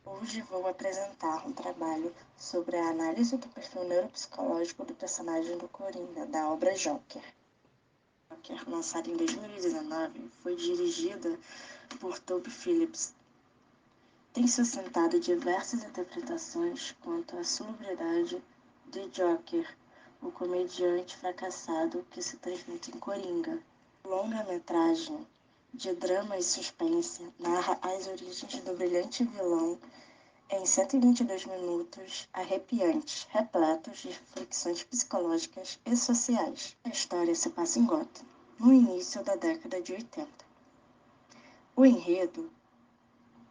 Hoje vou apresentar um trabalho sobre a análise do perfil neuropsicológico do personagem do Coringa, da obra Joker. Joker, lançada em 2019, foi dirigida por Toby Phillips. Tem sustentado diversas interpretações quanto à celebridade de Joker, o comediante fracassado que se transmite em Coringa. Longa-metragem de drama e suspense narra as origens do brilhante vilão em 122 minutos arrepiantes, repletos de reflexões psicológicas e sociais. A história se passa em Gotham, no início da década de 80. O enredo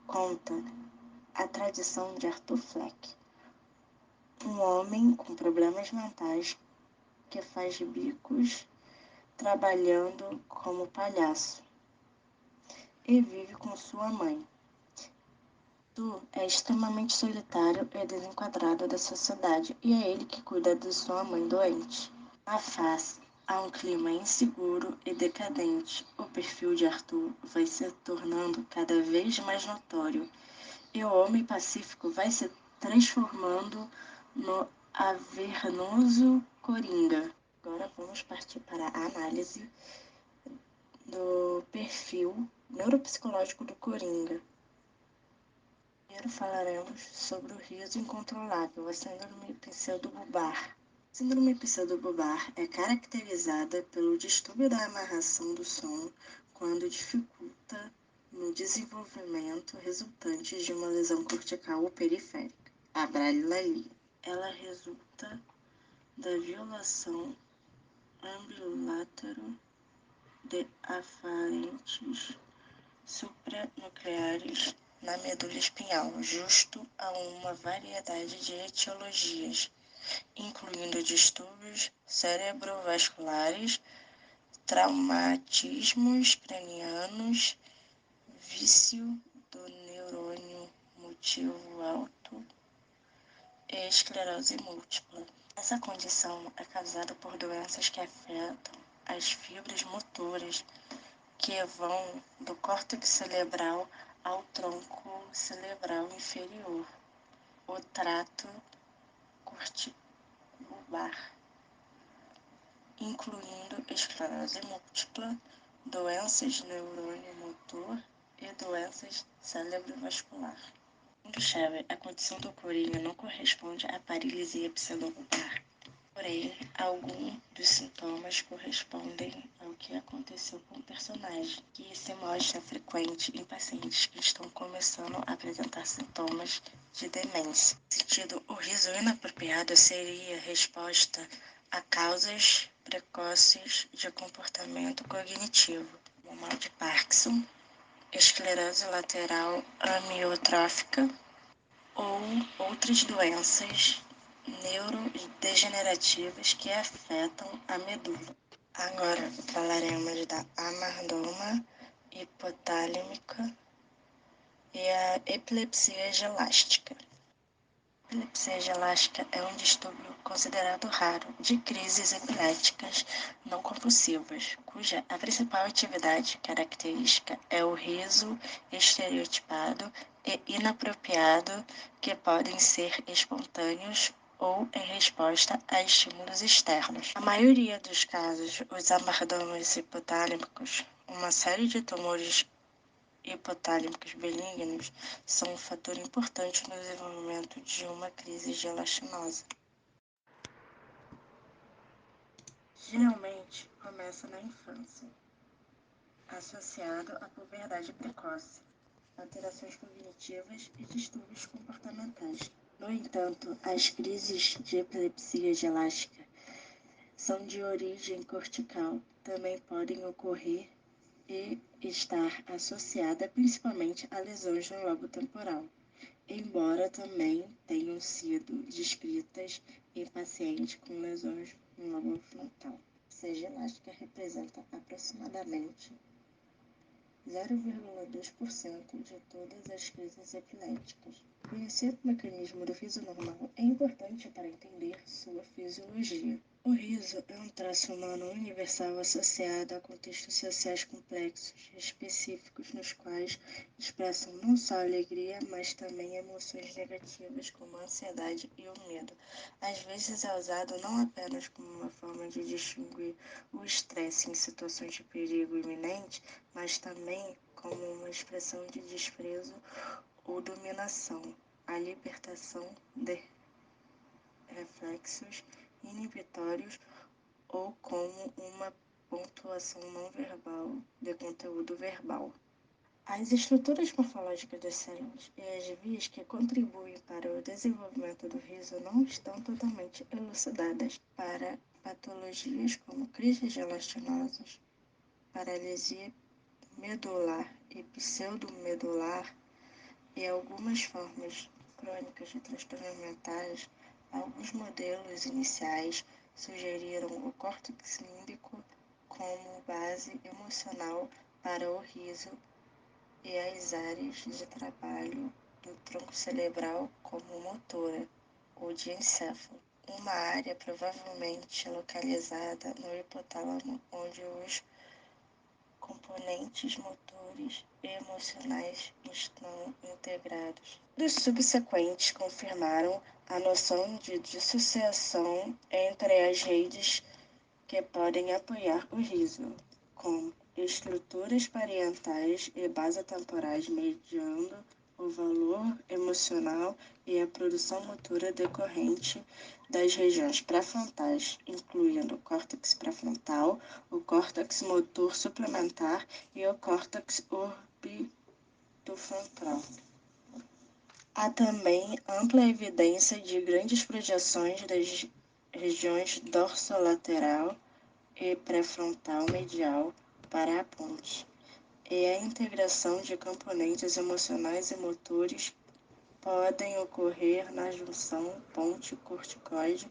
conta a tradição de Arthur Fleck, um homem com problemas mentais que faz bicos trabalhando como palhaço e vive com sua mãe. Tu é extremamente solitário e desenquadrado da sociedade, e é ele que cuida de sua mãe doente. Na face, há um clima inseguro e decadente. O perfil de Arthur vai se tornando cada vez mais notório, e o homem pacífico vai se transformando no avernoso Coringa. Agora vamos partir para a análise do perfil neuropsicológico do Coringa. Primeiro falaremos sobre o riso incontrolável, a síndrome pseudobulbar. A síndrome pseudobulbar é caracterizada pelo distúrbio da amarração do som quando dificulta no desenvolvimento resultante de uma lesão cortical ou periférica, a bradilalia. Ela resulta da violação ambilátero de afarentes supranucleares na medula espinhal, justo a uma variedade de etiologias, incluindo distúrbios cerebrovasculares, traumatismos cranianos, vício do neurônio motivo alto e esclerose múltipla. Essa condição é causada por doenças que afetam as fibras motoras que vão do córtex cerebral ao tronco cerebral inferior, o trato corticobubar, incluindo esclerose múltipla, doenças de neurônio motor e doenças cerebrovascular. Segundo Scherer, a condição do Coringa não corresponde à paralisia pseudobulbar. Porém, alguns dos sintomas correspondem ao que aconteceu com o personagem, que se mostra frequente em pacientes que estão começando a apresentar sintomas de demência. Nesse sentido, o riso inapropriado seria resposta a causas precoces de comportamento cognitivo, como mal de Parkinson, esclerose lateral amiotrófica ou outras doenças neurodegenerativas que afetam a medula. Agora falaremos da amardoma hipotálamica e a epilepsia gelástica. A epilepsia gelástica é um distúrbio considerado raro de crises epiléticas não compulsivas, cuja a principal atividade característica é o riso estereotipado e inapropriado, que podem ser espontâneos ou em resposta a estímulos externos. Na maioria dos casos, os amardomas hipotálmicos, uma série de tumores hipotálmicos benignos, são um fator importante no desenvolvimento de uma crise gelastinosa. Geralmente começa na infância, associado à puberdade precoce, alterações cognitivas e distúrbios comportamentais. No entanto, as crises de epilepsia gelástica são de origem cortical, também podem ocorrer e estar associada principalmente a lesões no lobo temporal, embora também tenham sido descritas em pacientes com lesões no lobo frontal. A elástica representa aproximadamente 0,2% de todas as crises epiléticas. Conhecer o mecanismo do riso normal é importante para entender sua fisiologia. O riso é um traço humano universal associado a contextos sociais complexos, específicos, nos quais expressam não só alegria, mas também emoções negativas, como a ansiedade e o medo. Às vezes é usado não apenas como uma forma de distinguir o estresse em situações de perigo iminente, mas também como uma expressão de desprezo ou dominação, a libertação de reflexos inibitórios ou como uma pontuação não verbal de conteúdo verbal. As estruturas morfológicas das células e as vias que contribuem para o desenvolvimento do riso não estão totalmente elucidadas. Para patologias como crises gelatinosos, paralisia medular e pseudomedular e algumas formas crônicas de transtornos mentais, alguns modelos iniciais sugeriram o córtex límbico como base emocional para o riso e as áreas de trabalho do tronco cerebral como motora ou de encéfalo. Uma área provavelmente localizada no hipotálamo, onde os componentes motores e emocionais estão integrados. Os subsequentes confirmaram a noção de dissociação entre as redes que podem apoiar o riso, com estruturas parietais e basotemporais mediando o valor emocional e a produção motora decorrente das regiões pré-frontais, incluindo o córtex pré-frontal, o córtex motor suplementar e o córtex orbitofrontal. Há também ampla evidência de grandes projeções das regiões dorsolateral e pré-frontal medial para a ponte, e a integração de componentes emocionais e motores podem ocorrer na junção ponte-corticoide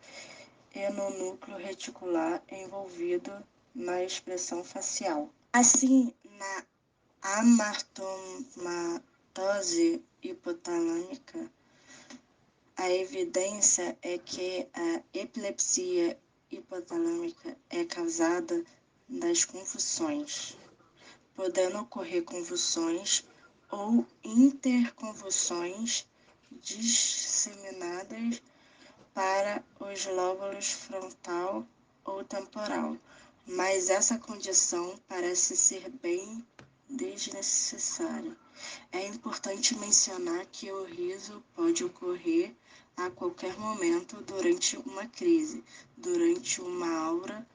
e no núcleo reticular envolvido na expressão facial. Assim, na amartomatose hipotalâmica, a evidência é que a epilepsia hipotalâmica é causada das convulsões, podendo ocorrer convulsões ou interconvulsões disseminadas para os lóbulos frontal ou temporal, mas essa condição parece ser bem desnecessária. É importante mencionar que o riso pode ocorrer a qualquer momento durante uma crise, durante uma aura,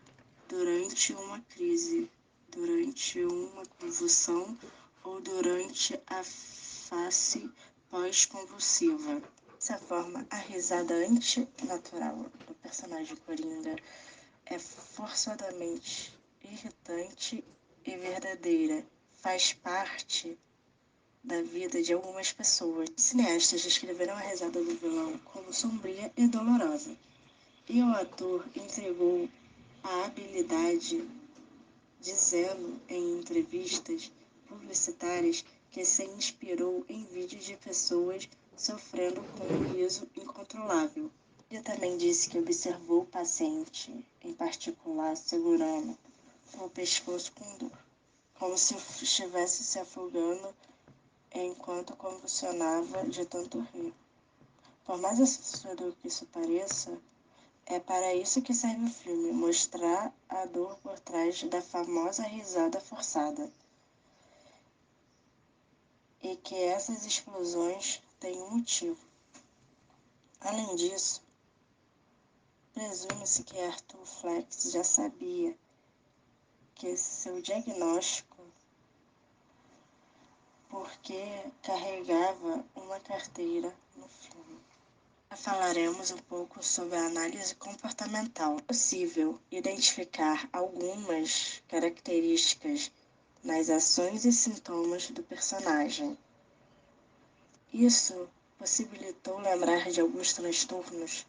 durante uma crise, durante uma convulsão ou durante a fase pós-convulsiva. Dessa forma, a risada antinatural do personagem Coringa é forçadamente irritante e verdadeira. Faz parte da vida de algumas pessoas. Os cineastas descreveram a risada do vilão como sombria e dolorosa, e o ator entregou a habilidade dizendo em entrevistas publicitárias que se inspirou em vídeos de pessoas sofrendo com um riso incontrolável. Ele também disse que observou o paciente, em particular, segurando o pescoço com dor, como se estivesse se afogando enquanto convulsionava de tanto rir. Por mais assustador que isso pareça, é para isso que serve o filme, mostrar a dor por trás da famosa risada forçada. E que essas explosões têm um motivo. Além disso, presume-se que Arthur Fleck já sabia que seu diagnóstico porque carregava uma carteira no filme. Falaremos um pouco sobre a análise comportamental. É possível identificar algumas características nas ações e sintomas do personagem. Isso possibilitou lembrar de alguns transtornos,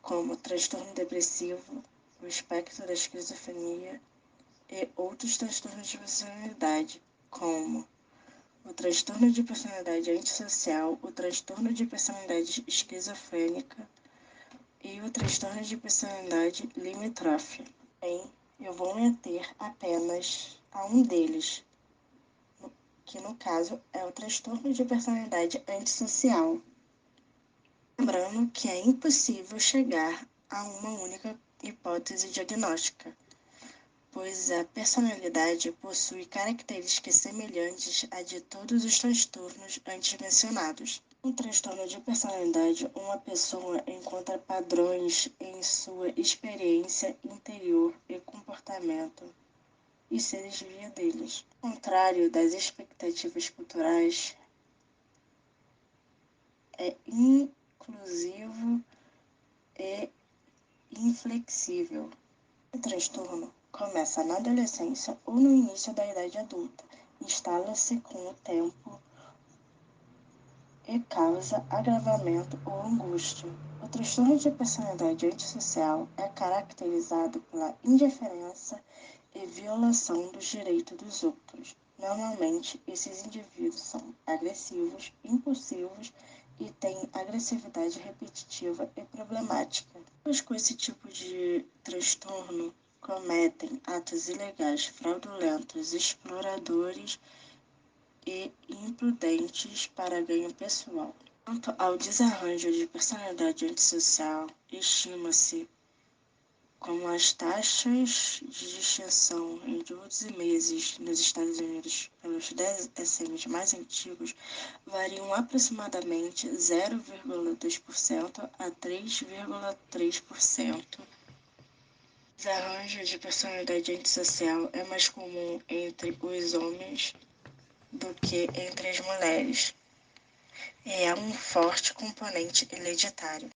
como o transtorno depressivo, o espectro da esquizofrenia e outros transtornos de personalidade, como o transtorno de personalidade antissocial, o transtorno de personalidade esquizofrênica e o transtorno de personalidade limítrofe. Bem, eu vou me ater apenas a um deles, que no caso é o transtorno de personalidade antissocial. Lembrando que é impossível chegar a uma única hipótese diagnóstica, pois a personalidade possui características semelhantes à de todos os transtornos antes mencionados. No transtorno de personalidade, uma pessoa encontra padrões em sua experiência interior e comportamento e se desvia deles. Ao contrário das expectativas culturais, é inclusivo e inflexível. O transtorno começa na adolescência ou no início da idade adulta, instala-se com o tempo e causa agravamento ou angústia. O transtorno de personalidade antissocial é caracterizado pela indiferença e violação dos direitos dos outros. Normalmente, esses indivíduos são agressivos, impulsivos e têm agressividade repetitiva e problemática. Pessoas com esse tipo de transtorno cometem atos ilegais, fraudulentos, exploradores e imprudentes para ganho pessoal. Quanto ao desarranjo de personalidade antissocial, estima-se como as taxas de extinção em 12 meses nos Estados Unidos pelos DSMs mais antigos variam aproximadamente 0,2% a 3,3%. Desarranjo de personalidade antissocial é mais comum entre os homens do que entre as mulheres. E há um forte componente hereditário.